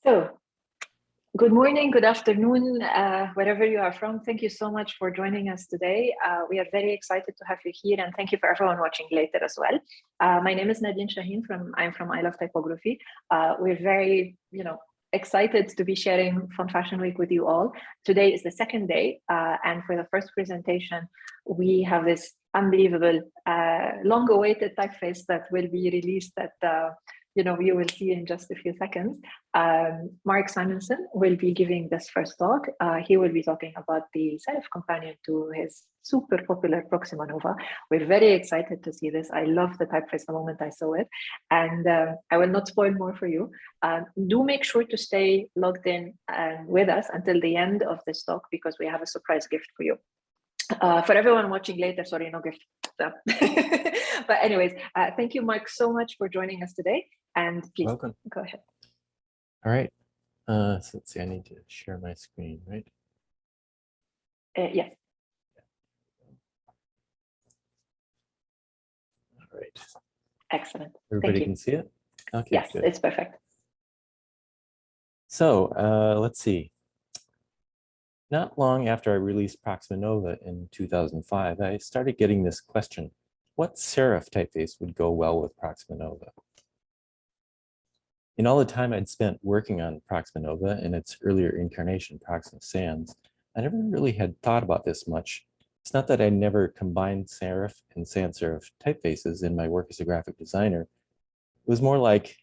So, good morning, good afternoon, wherever you are from. Thank you so much for joining us today. We are very excited to have you here, and thank you for everyone watching later as well. My name is Nadine Chahine. I'm from I Love Typography. We're very, excited to be sharing Fun Fashion Week with you all. Today is the second day, and for the first presentation, we have this unbelievable, long-awaited typeface that will be released at you will see in just a few seconds. Mark Simonson will be giving this first talk. He will be talking about the Serif companion to his super popular Proxima Nova. We're very excited to see this. I love the typeface the moment I saw it. And I will not spoil more for you. Do make sure to stay logged in with us until the end of this talk, because we have a surprise gift for you. For everyone watching later, sorry, no gift. But anyways, thank you, Mark, so much for joining us today. And please, welcome. Go ahead. All right. So let's see, I need to share my screen, right? Yes. All right. Excellent. Everybody can see it? Okay, yes, good. It's perfect. So let's see. Not long after I released Proxima Nova in 2005, I started getting this question: what serif typeface would go well with Proxima Nova? In all the time I'd spent working on Proxima Nova and its earlier incarnation, Proxima Sans, I never really had thought about this much. It's not that I never combined serif and sans serif typefaces in my work as a graphic designer. It was more like,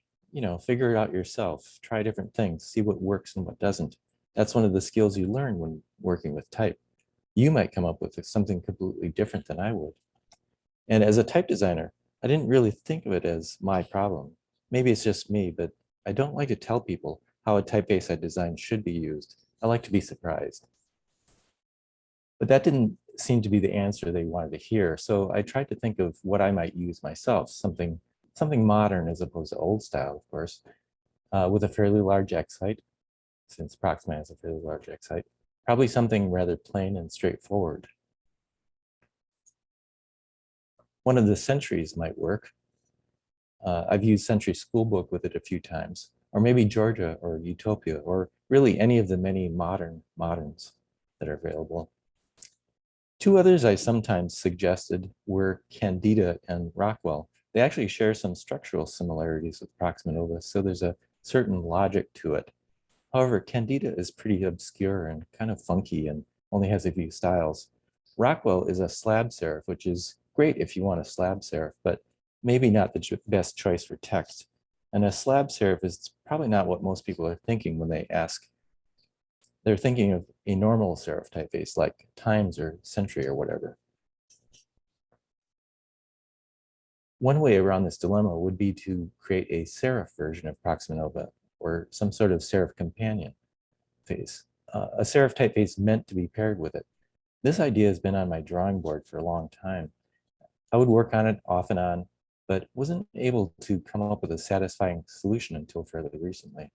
figure it out yourself, try different things, see what works and what doesn't. That's one of the skills you learn when working with type. You might come up with something completely different than I would. And as a type designer, I didn't really think of it as my problem. Maybe it's just me, but I don't like to tell people how a typeface I designed should be used. I like to be surprised. But that didn't seem to be the answer they wanted to hear. So I tried to think of what I might use myself, something modern as opposed to old style, of course, with a fairly large X height, since Proxima has a fairly large X height, probably something rather plain and straightforward. One of the centuries might work. I've used Century Schoolbook with it a few times, or maybe Georgia or Utopia, or really any of the many moderns that are available. Two others I sometimes suggested were Candida and Rockwell. They actually share some structural similarities with Proxima Nova, so there's a certain logic to it. However, Candida is pretty obscure and kind of funky and only has a few styles. Rockwell is a slab serif, which is great if you want a slab serif, but maybe not the best choice for text. And a slab serif is probably not what most people are thinking when they ask. They're thinking of a normal serif typeface like Times or Century or whatever. One way around this dilemma would be to create a serif version of Proxima Nova, or some sort of serif companion face, a serif typeface meant to be paired with it. This idea has been on my drawing board for a long time. I would work on it off and on, but wasn't able to come up with a satisfying solution until fairly recently.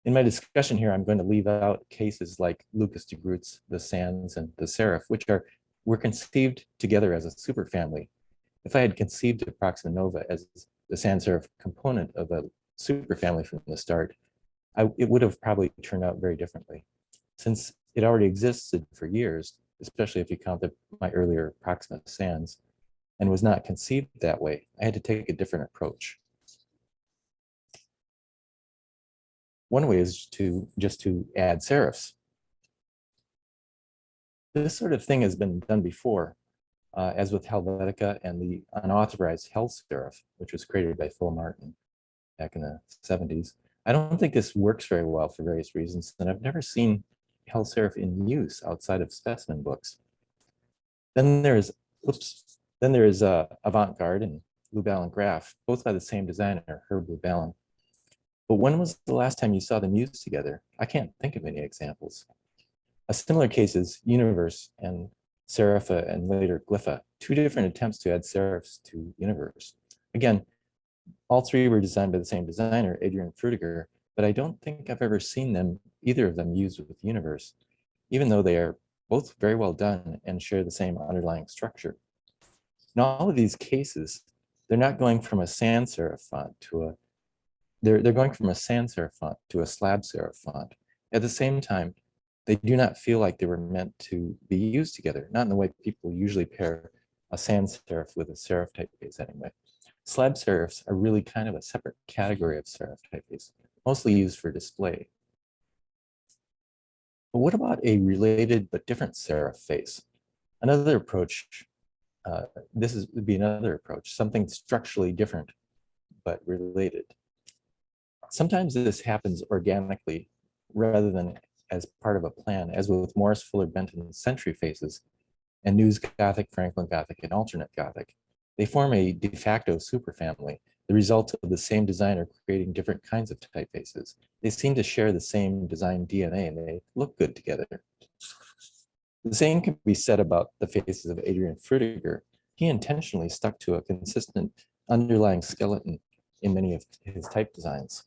In my discussion here, I'm going to leave out cases like Lucas de Groot's, the Sans, and the Serif, which were conceived together as a superfamily. If I had conceived of Proxima Nova as the sans serif component of a superfamily from the start, it would have probably turned out very differently. Since it already existed for years, especially if you count my earlier Proxima Sans, and was not conceived that way, I had to take a different approach. One way is just to add serifs. This sort of thing has been done before, as with Helvetica and the unauthorized Helserif, which was created by Phil Martin back in the 70s. I don't think this works very well for various reasons, and I've never seen Helserif in use outside of specimen books. Then there is Avant, Garde, and Lubalin Graph, both by the same designer, Herb Lubalin. But when was the last time you saw them used together? I can't think of any examples. A similar case is Univers and Serifa and later Glypha, two different attempts to add serifs to Univers. Again, all three were designed by the same designer, Adrian Frutiger, but I don't think I've ever seen either of them used with Univers, even though they are both very well done and share the same underlying structure. In all of these cases, they're not going from a sans serif font to a they're going from a sans serif font to a slab serif font. At the same time, they do not feel like they were meant to be used together, not in the way people usually pair a sans serif with a serif typeface anyway. Slab serifs are really kind of a separate category of serif typeface, mostly used for display. But what about a related but different serif face? Another approach, would be another approach, something structurally different but related. Sometimes this happens organically rather than as part of a plan, as with Morris Fuller Benton's century faces and News Gothic, Franklin Gothic, and alternate Gothic. They form a de facto superfamily, the result of the same designer creating different kinds of typefaces. They seem to share the same design DNA and they look good together. The same can be said about the faces of Adrian Frutiger. He intentionally stuck to a consistent underlying skeleton in many of his type designs.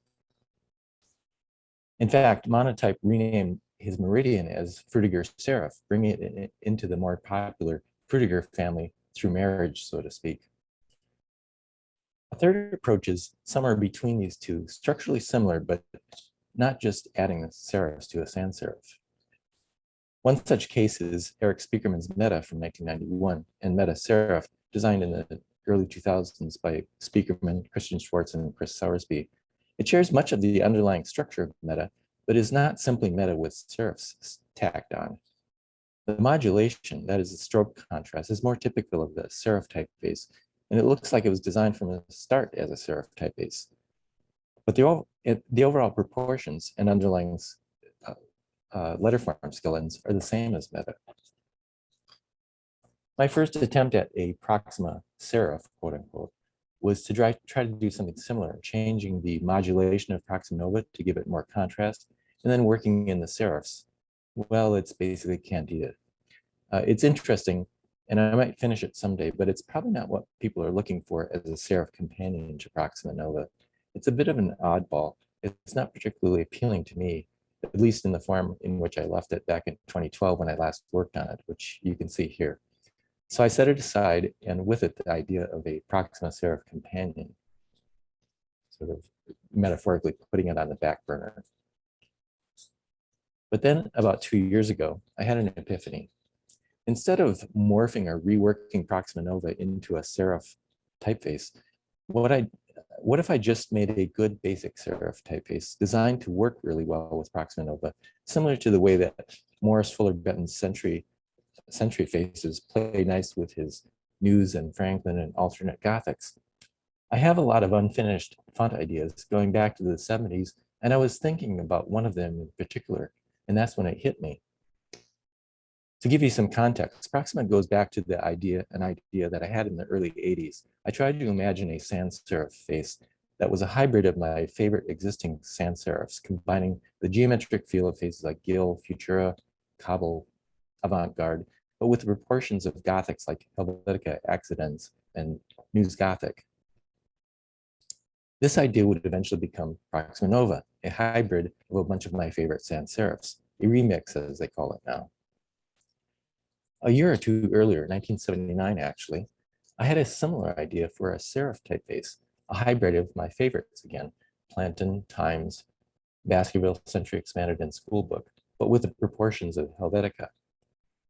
In fact, Monotype renamed his meridian as Frutiger Serif, bringing it into the more popular Frutiger family through marriage, so to speak. A third approach is somewhere between these two, structurally similar, but not just adding the serifs to a sans serif. One such case is Eric Spiekerman's Meta from 1991 and Meta Serif, designed in the early 2000s by Spiekerman, Christian Schwartz, and Chris Sowersby. It shares much of the underlying structure of Meta, but is not simply Meta with serifs tacked on. The modulation, that is the strobe contrast, is more typical of the serif typeface, and it looks like it was designed from the start as a serif typeface. But the overall proportions and underlying letterform skeletons are the same as Meta. My first attempt at a Proxima serif, quote unquote, was to try to do something similar, changing the modulation of Proxima Nova to give it more contrast, and then working in the serifs. Well, it's basically Candida. It's interesting, and I might finish it someday, but it's probably not what people are looking for as a serif companion to Proxima Nova. It's a bit of an oddball. It's not particularly appealing to me, at least in the form in which I left it back in 2012 when I last worked on it, which you can see here. So I set it aside, and with it, the idea of a Proxima serif companion, sort of metaphorically putting it on the back burner. But then about 2 years ago, I had an epiphany. Instead of morphing or reworking Proxima Nova into a serif typeface, what if I just made a good basic serif typeface designed to work really well with Proxima Nova, similar to the way that Morris Fuller Benton's century faces play nice with his News and Franklin and alternate Gothics. I have a lot of unfinished font ideas going back to the 70s, and I was thinking about one of them in particular, and that's when it hit me. To give you some context, Proxima goes back to an idea that I had in the early 80s. I tried to imagine a sans serif face that was a hybrid of my favorite existing sans serifs, combining the geometric feel of faces like Gill, Futura, Cobble, Avant, Garde, but with the proportions of Gothics like Helvetica, Accidens, and News Gothic. This idea would eventually become Proxima Nova, a hybrid of a bunch of my favorite sans serifs, a remix as they call it now. A year or two earlier, 1979 actually, I had a similar idea for a serif typeface, a hybrid of my favorites again, Plantin, Times, Baskerville, Century Expanded, and Schoolbook, but with the proportions of Helvetica.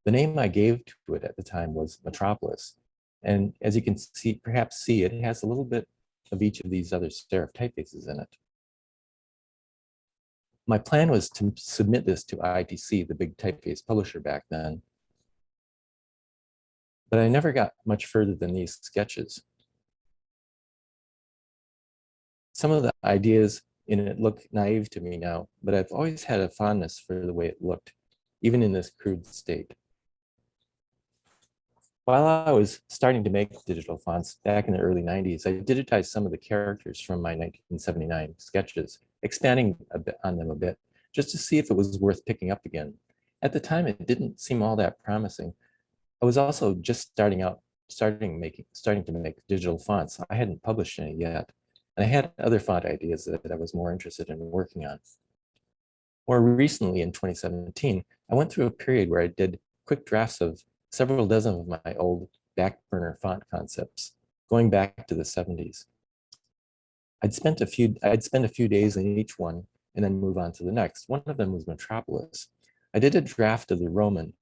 The name I gave to it at the time was Metropolis, and as you can perhaps see, it has a little bit of each of these other serif typefaces in it. My plan was to submit this to ITC, the big typeface publisher back then, but I never got much further than these sketches. Some of the ideas in it look naive to me now, but I've always had a fondness for the way it looked, even in this crude state. While I was starting to make digital fonts back in the early 90s, I digitized some of the characters from my 1979 sketches, expanding on them a bit, just to see if it was worth picking up again. At the time, it didn't seem all that promising. I was also just starting to make digital fonts. I hadn't published any yet, and I had other font ideas that I was more interested in working on. More recently, in 2017, I went through a period where I did quick drafts of several dozen of my old back burner font concepts, going back to the 70s. I'd spend a few days in each one and then move on to the next. One of them was Metropolis. I did a draft of the Roman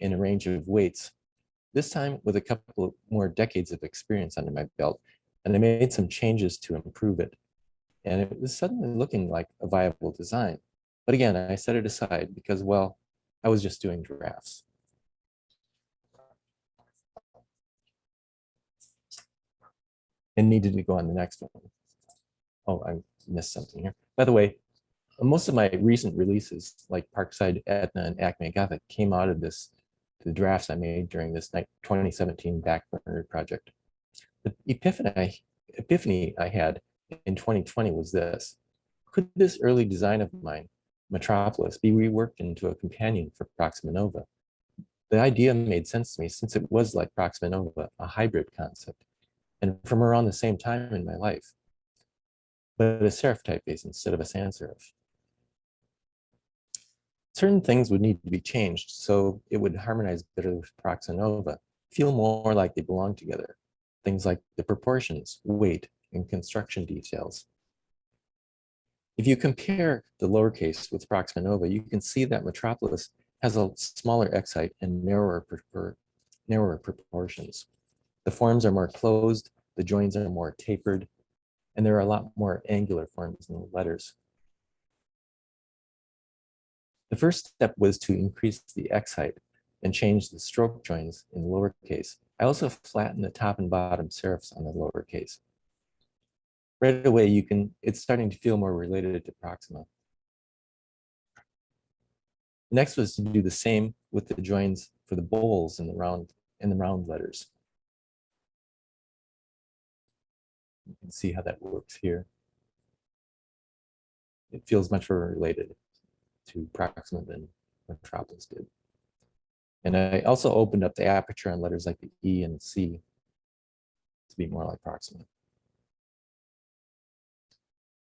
in a range of weights, this time with a couple more decades of experience under my belt, and I made some changes to improve it. And it was suddenly looking like a viable design. But again, I set it aside because, well, I was just doing drafts. And needed to go on the next one. Oh, I missed something here. By the way, most of my recent releases, like Parkside, Etna, and Acme Gothic, came out of the drafts I made during this 2017 backburner project. The epiphany I had in 2020 was this. Could this early design of mine, Metropolis, be reworked into a companion for Proxima Nova? The idea made sense to me since it was like Proxima Nova, a hybrid concept, and from around the same time in my life, but a serif typeface instead of a sans serif. Certain things would need to be changed so it would harmonize better with Proxima Nova, feel more like they belong together. Things like the proportions, weight, and construction details. If you compare the lowercase with Proxima Nova, you can see that Metropolis has a smaller x height and narrower proportions. The forms are more closed, the joins are more tapered, and there are a lot more angular forms in the letters. The first step was to increase the x height and change the stroke joins in the lowercase. I also flattened the top and bottom serifs on the lowercase. Right away, it's starting to feel more related to Proxima. Next was to do the same with the joins for the bowls and the round letters. You can see how that works here. It feels much more related to Proxima than Metropolis did. And I also opened up the aperture on letters like the E and C to be more like Proxima.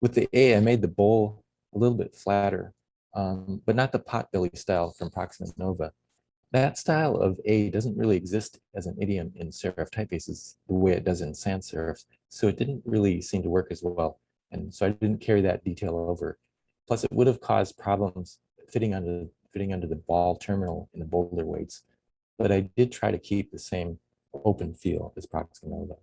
With the A, I made the bowl a little bit flatter, but not the potbelly style from Proxima Nova. That style of A doesn't really exist as an idiom in serif typefaces the way it does in sans serifs, so it didn't really seem to work as well. And so I didn't carry that detail over. Plus, it would have caused problems fitting under the ball terminal in the boulder weights, but I did try to keep the same open feel as Proxima Nova.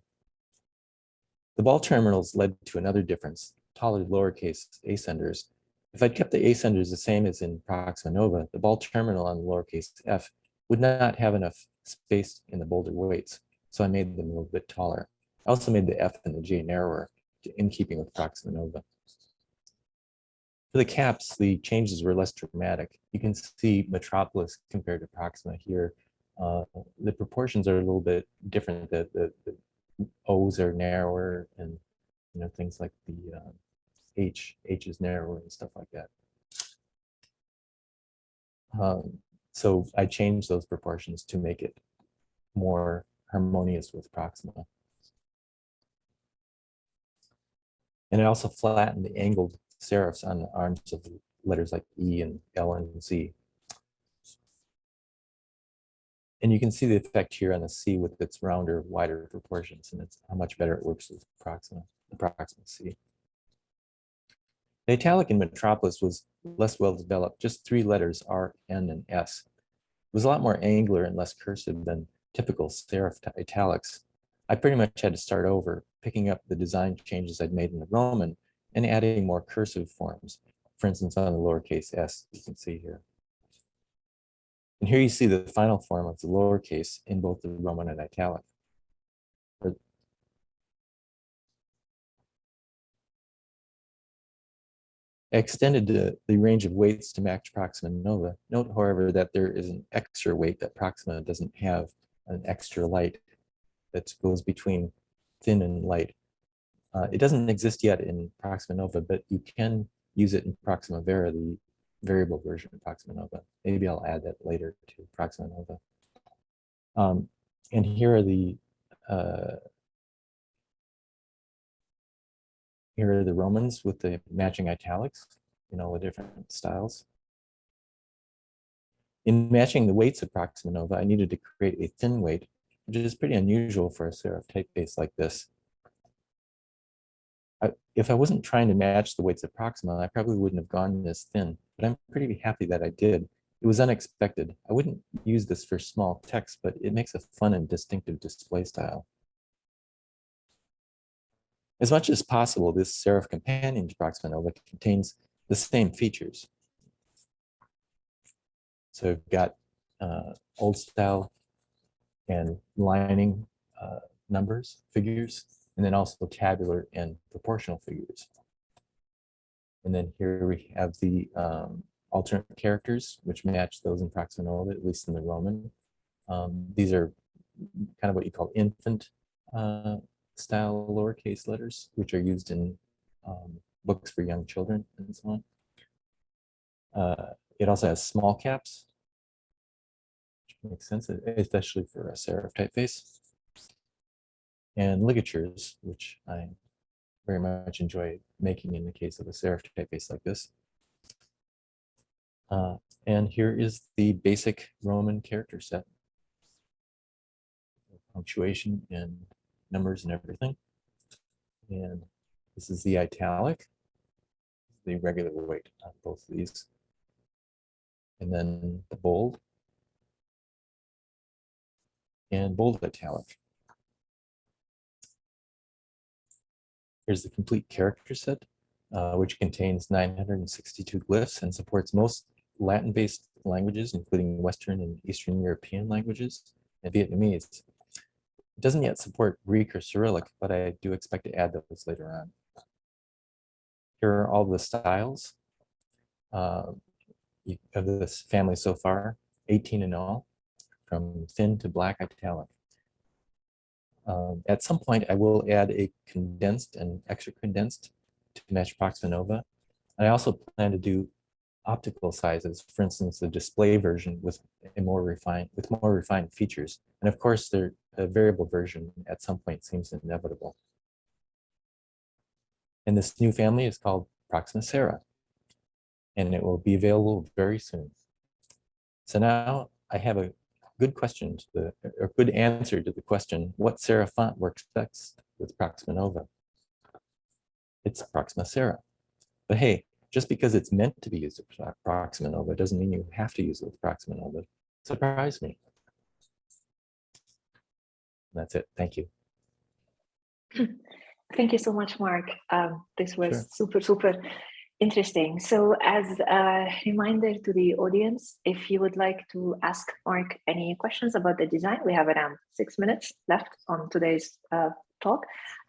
The ball terminals led to another difference, taller lowercase ascenders. If I'd kept the ascenders the same as in Proxima Nova, the ball terminal on the lowercase f would not have enough space in the boulder weights, so I made them a little bit taller. I also made the f and the j narrower in keeping with Proxima Nova. For the caps, the changes were less dramatic. You can see Metropolis compared to Proxima here. The proportions are a little bit different. The O's are narrower, and things like the H is narrower and stuff like that. So I changed those proportions to make it more harmonious with Proxima. And I also flattened the angled serifs on the arms of the letters like E and L and Z. And you can see the effect here on the C with its rounder, wider proportions, and it's how much better it works with Proxima, the Proxima C. The italic in Metropolis was less well developed, just 3 letters, R, N, and S. It was a lot more angular and less cursive than typical serif italics. I pretty much had to start over, picking up the design changes I'd made in the Roman and adding more cursive forms. For instance, on the lowercase s, you can see here. And here you see the final form of the lowercase in both the Roman and italic. I extended the range of weights to match Proxima Nova. Note, however, that there is an extra weight that Proxima doesn't have, an Extralight that goes between thin and light. It doesn't exist yet in Proxima Nova, but you can use it in Proxima Vera, the variable version of Proxima Nova. Maybe I'll add that later to Proxima Nova. And here are the Romans with the matching italics, the different styles. In matching the weights of Proxima Nova, I needed to create a thin weight, which is pretty unusual for a serif typeface like this. If I wasn't trying to match the weights of Proxima, I probably wouldn't have gone this thin, but I'm pretty happy that I did. It was unexpected. I wouldn't use this for small text, but it makes a fun and distinctive display style. As much as possible, this serif companion to Proxima Nova contains the same features. So we've got old style and lining numbers, figures, and then also tabular and proportional figures. And then here we have the alternate characters, which match those in Proxima Nova, at least in the Roman. These are kind of what you call infant style lowercase letters, which are used in books for young children and so on. It also has small caps, which makes sense, especially for a serif typeface, and ligatures, which I very much enjoy making in the case of a serif typeface like this. And here is the basic Roman character set. Punctuation and numbers and everything. And this is the italic, the regular weight on both of these. And then the bold and bold italic. Here's the complete character set, which contains 962 glyphs and supports most Latin-based languages, including Western and Eastern European languages and Vietnamese. It doesn't yet support Greek or Cyrillic, but I do expect to add those later on. Here are all the styles of this family so far, 18 in all, from thin to black italic. At some point, I will add a condensed and extra condensed to match Proxima Nova. And I also plan to do optical sizes, for instance, the display version with more refined features. And of course, a variable version at some point seems inevitable. And this new family is called Proxima Sera, and it will be available very soon. So now I have a good question or good answer to the question, what sera font works best with Proxima Nova? It's Proxima Sera. But hey, just because it's meant to be used with Proxima Nova doesn't mean you have to use it with Proxima Nova. Surprise me. That's it. Thank you. Thank you so much, Mark. This was Sure. super interesting. So as a reminder to the audience, if you would like to ask Mark any questions about the design, we have around 6 minutes left on today's talk.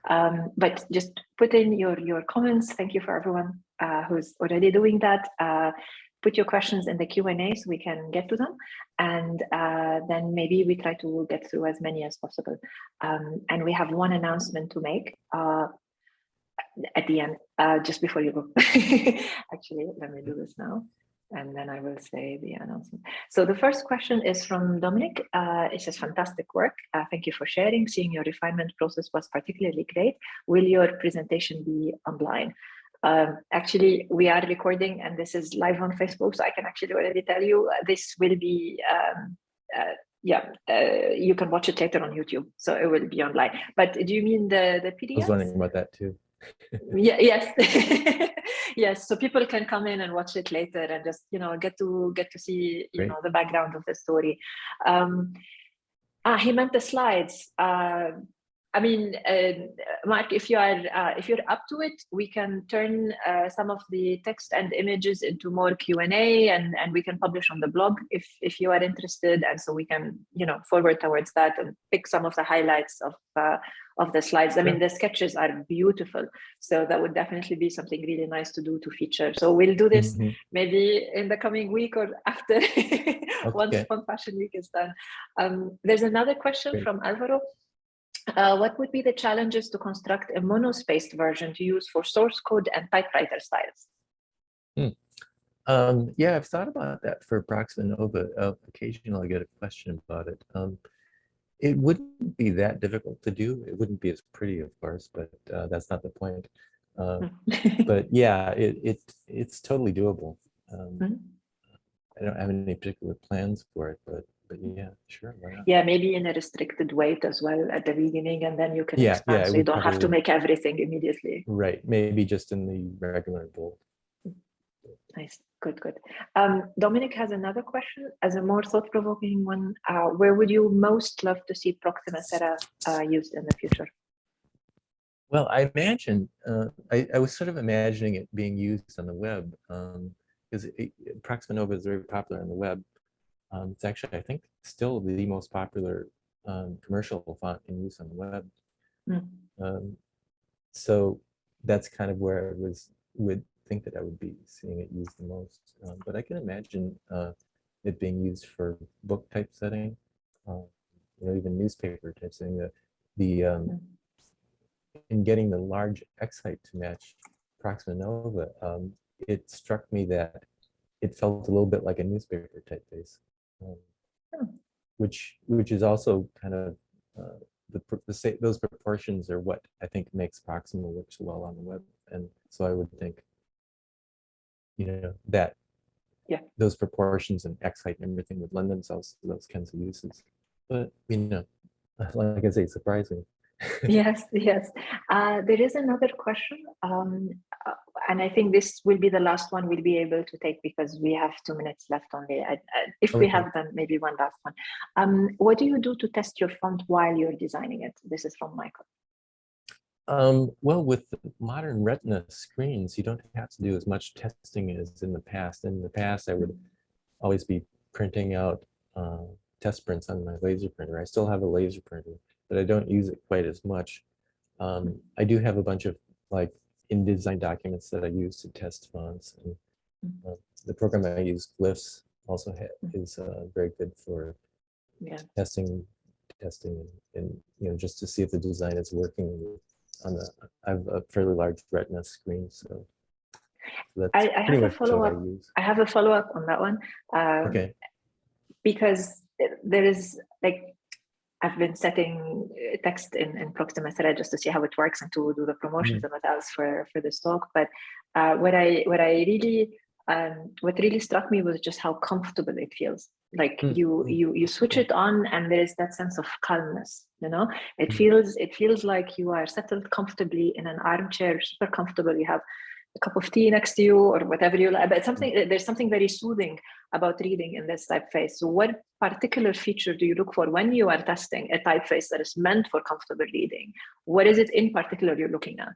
But just put in your comments. Thank you for everyone who's already doing that. Put your questions in the Q&A so we can get to them. And then maybe we try to get through as many as possible. And we have one announcement to make at the end, just before you go. Actually, let me do this now. And then I will say the announcement. So the first question is from Dominic. It says, fantastic work. Thank you for sharing. Seeing your refinement process was particularly great. Will your presentation be online? Actually, we are recording and this is live on Facebook. So I can actually already tell you this will be, you can watch it later on YouTube. So it will be online. But do you mean the PDF? I was wondering about that too. Yes. Yes, so people can come in and watch it later and just get to see the background of the story. He meant the slides. I mean, Mark, if you're up to it, we can turn some of the text and images into more Q&A, and we can publish on the blog if you are interested. And so we can forward towards that and pick some of the highlights of the slides. I mean, the sketches are beautiful, so that would definitely be something really nice to do to feature. So we'll do this maybe in the coming week or after once Font Fashion Week is done. There's another question from Alvaro. What would be the challenges to construct a monospaced version to use for source code and typewriter styles? Yeah, I've thought about that for Proxima Nova. Occasionally I get a question about it. It wouldn't be that difficult to do. It wouldn't be as pretty, of course, but that's not the point. But yeah, it's totally doable. I don't have any particular plans for it, but but yeah, sure, why not? Yeah, maybe in a restricted weight as well at the beginning, and then you can Yeah, expand, so you we don't have to probably, make everything immediately. right, maybe just in the regular bowl. Nice, good, good. Dominic has another question, as a more thought-provoking one. Where would you most love to see Proxima Sera used in the future? Well, I imagine, I was sort of imagining it being used on the web, because Proxima Nova is very popular on the web. It's actually, I think, still the most popular commercial font in use on the web. Mm. So that's kind of where I would think that I would be seeing it used the most. But I can imagine it being used for book typesetting, even newspaper typesetting. In getting the large X height to match Proxima Nova, it struck me that it felt a little bit like a newspaper typeface, which is also kind of those proportions are what I think makes Proxima work so well on the web. And so I would think, that those proportions and X height and everything would lend themselves to those kinds of uses. But, like I say, surprising. Yes, yes. There is another question, and I think this will be the last one we'll be able to take because we have 2 minutes left only. If we have, then maybe one last one. What do you do to test your font while you're designing it? This is from Michael. Well, with modern Retina screens, you don't have to do as much testing as in the past. In the past, I would always be printing out test prints on my laser printer. I still have a laser printer, but I don't use it quite as much. I do have a bunch of InDesign documents that I use to test fonts. And the program I use, Glyphs, also is very good for testing and just to see if the design is working. I have a fairly large Retina screen, so that's pretty much what I use. I have a follow-up on that one. Okay. Because there is I've been setting text in Proxima Sera just to see how it works and to do the promotions and what else for this talk. But what really struck me was just how comfortable it feels. Like you switch it on and there is that sense of calmness. It feels like you are settled comfortably in an armchair, super comfortable. You have a cup of tea next to you or whatever you like, but there's something very soothing about reading in this typeface. So what particular feature do you look for when you are testing a typeface that is meant for comfortable reading? What is it in particular you're looking at?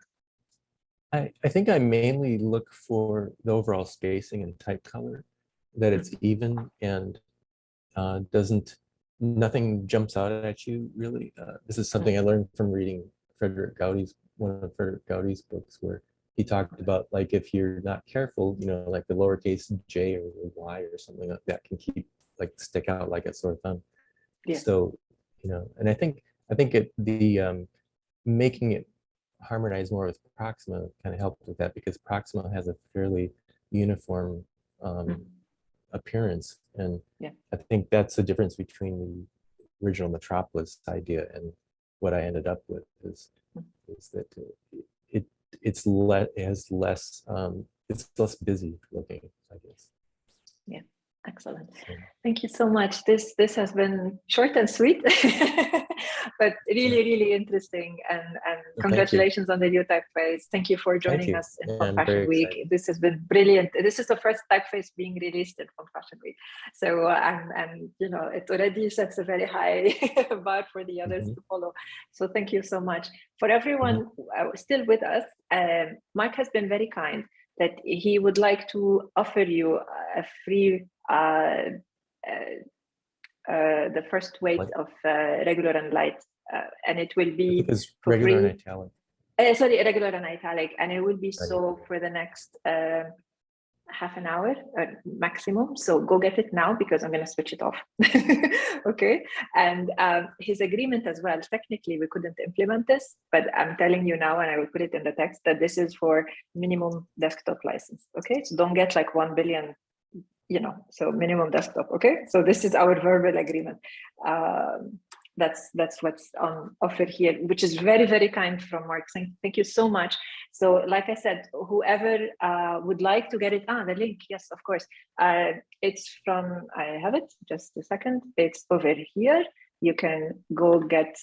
I think I mainly look for the overall spacing and type color, that it's even and nothing jumps out at you really. This is something I learned from reading one of Frederick Gaudi's books, where he talked about if you're not careful, like the lowercase j or y or something like that can stick out like a sore thumb. Yeah. So, and I think making it harmonize more with Proxima kind of helped with that, because Proxima has a fairly uniform appearance, and I think that's the difference between the original Metropolis idea and what I ended up with is that it's less busy looking, I guess. Yeah, excellent. Thank you so much. This has been short and sweet, but really interesting. And congratulations on the new typeface. Thank you for joining us in Font Fashion Week. Excited. This has been brilliant. This is the first typeface being released in Font Fashion Week. So and it already sets a very high bar for the others to follow. So thank you so much. For everyone still with us, Mike has been very kind that he would like to offer you a free the first weight of regular and light, and it will be for regular free. And italic. Regular and italic, and it will be so for the next half an hour maximum. So go get it now because I'm going to switch it off. Okay. And his agreement as well. Technically, we couldn't implement this, but I'm telling you now, and I will put it in the text, that this is for minimum desktop license. Okay. So don't get 1 billion, so minimum desktop. Okay. So this is our verbal agreement. that's what's on offer here, which is very, very kind from Mark. Thank you so much. So like I said, whoever would like to get it, the link, yes, of course. It's from, I have it, just a second. It's over here. You can go get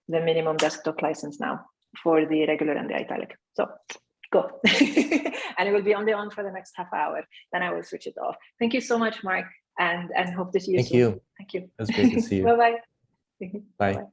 the minimum desktop license now for the regular and the italic. So go. And it will be only on for the next half hour. Then I will switch it off. Thank you so much, Mark, and hope to see you soon. Thank you. Thank you. It was great to see you. Bye-bye. Bye. Bye-bye.